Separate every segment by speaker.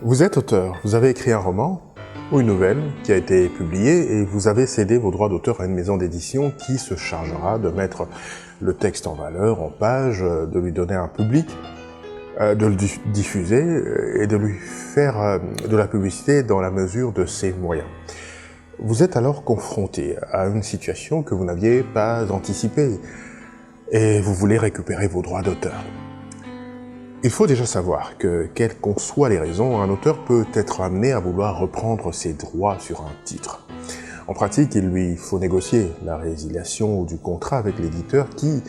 Speaker 1: Vous êtes auteur, vous avez écrit un roman ou une nouvelle qui a été publiée et vous avez cédé vos droits d'auteur à une maison d'édition qui se chargera de mettre le texte en valeur, en page, de lui donner un public, de le diffuser et de lui faire de la publicité dans la mesure de ses moyens. Vous êtes alors confronté à une situation que vous n'aviez pas anticipée et vous voulez récupérer vos droits d'auteur. Il faut déjà savoir que, quelles qu'en soient les raisons, un auteur peut être amené à vouloir reprendre ses droits sur un titre. En pratique, il lui faut négocier la résiliation du contrat avec l'éditeur qui,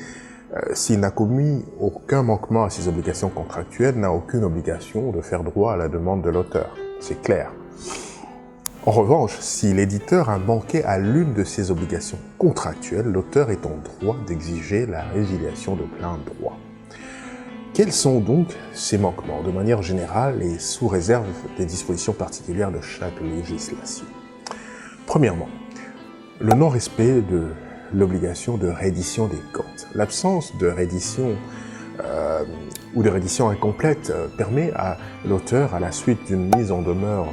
Speaker 1: s'il n'a commis aucun manquement à ses obligations contractuelles, n'a aucune obligation de faire droit à la demande de l'auteur. C'est clair. En revanche, si l'éditeur a manqué à l'une de ses obligations contractuelles, l'auteur est en droit d'exiger la résiliation de plein droit. Quels sont donc ces manquements, de manière générale et sous réserve des dispositions particulières de chaque législation? Premièrement, le non-respect de l'obligation de réédition des comptes. L'absence de réédition ou de réédition incomplète permet à l'auteur, à la suite d'une mise en demeure,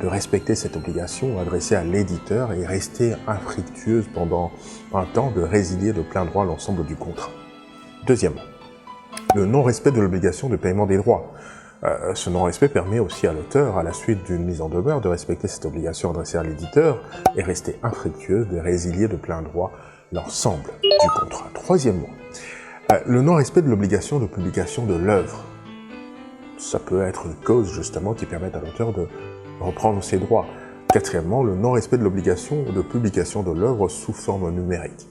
Speaker 1: de respecter cette obligation adressée à l'éditeur et rester infructueuse pendant un temps, de résilier de plein droit l'ensemble du contrat. Deuxièmement, le non-respect de l'obligation de paiement des droits. Ce non-respect permet aussi à l'auteur, à la suite d'une mise en demeure, de respecter cette obligation adressée à l'éditeur et rester infructueuse de résilier de plein droit l'ensemble du contrat. Troisièmement, le non-respect de l'obligation de publication de l'œuvre. Ça peut être une cause justement qui permet à l'auteur de reprendre ses droits. Quatrièmement, le non-respect de l'obligation de publication de l'œuvre sous forme numérique.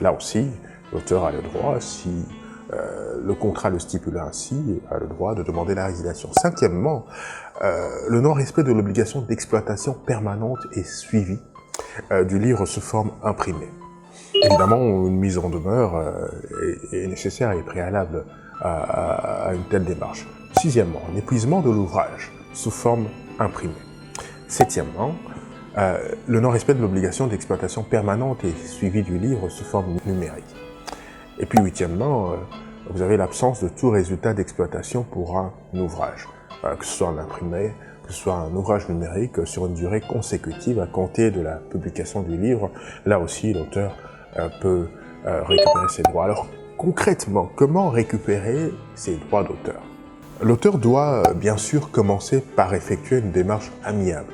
Speaker 1: Là aussi, l'auteur a le droit, si le contrat le stipule ainsi, a le droit de demander la résiliation. Cinquièmement, le non-respect de l'obligation d'exploitation permanente et suivie du livre sous forme imprimée. Évidemment, une mise en demeure est nécessaire et préalable à une telle démarche. Sixièmement, l'épuisement de l'ouvrage sous forme imprimée. Septièmement, le non-respect de l'obligation d'exploitation permanente et suivie du livre sous forme numérique. Et puis huitièmement, vous avez l'absence de tout résultat d'exploitation pour un ouvrage, que ce soit un imprimé, que ce soit un ouvrage numérique, sur une durée consécutive à compter de la publication du livre. Là aussi, l'auteur peut récupérer ses droits. Alors concrètement, comment récupérer ses droits d'auteur? L'auteur doit bien sûr commencer par effectuer une démarche amiable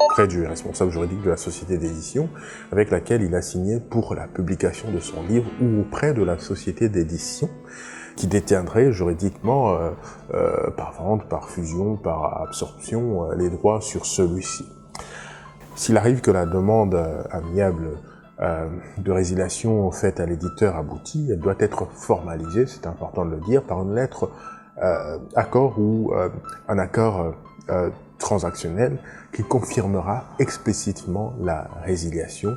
Speaker 1: auprès du responsable juridique de la société d'édition avec laquelle il a signé pour la publication de son livre ou auprès de la société d'édition qui détiendrait juridiquement, par vente, par fusion, par absorption, les droits sur celui-ci. S'il arrive que la demande amiable de résiliation faite à l'éditeur aboutit, elle doit être formalisée, c'est important de le dire, par une lettre accord ou un accord transactionnel qui confirmera explicitement la résiliation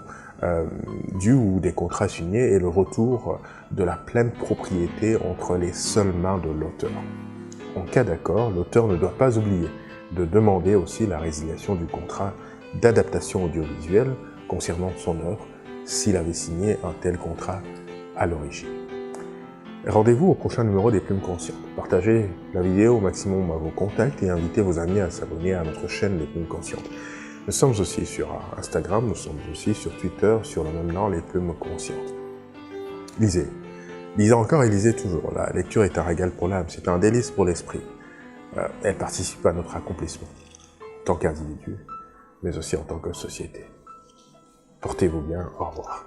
Speaker 1: du ou des contrats signés et le retour de la pleine propriété entre les seules mains de l'auteur. En cas d'accord, l'auteur ne doit pas oublier de demander aussi la résiliation du contrat d'adaptation audiovisuelle concernant son œuvre s'il avait signé un tel contrat à l'origine. Rendez-vous au prochain numéro des Plumes Conscientes. Partagez la vidéo au maximum à vos contacts et invitez vos amis à s'abonner à notre chaîne Les Plumes Conscientes. Nous sommes aussi sur Instagram, nous sommes aussi sur Twitter, sur le même nom, Les Plumes Conscientes. Lisez. Lisez encore et lisez toujours. La lecture est un régal pour l'âme, c'est un délice pour l'esprit. Elle participe à notre accomplissement, en tant qu'individu, mais aussi en tant que société. Portez-vous bien, au revoir.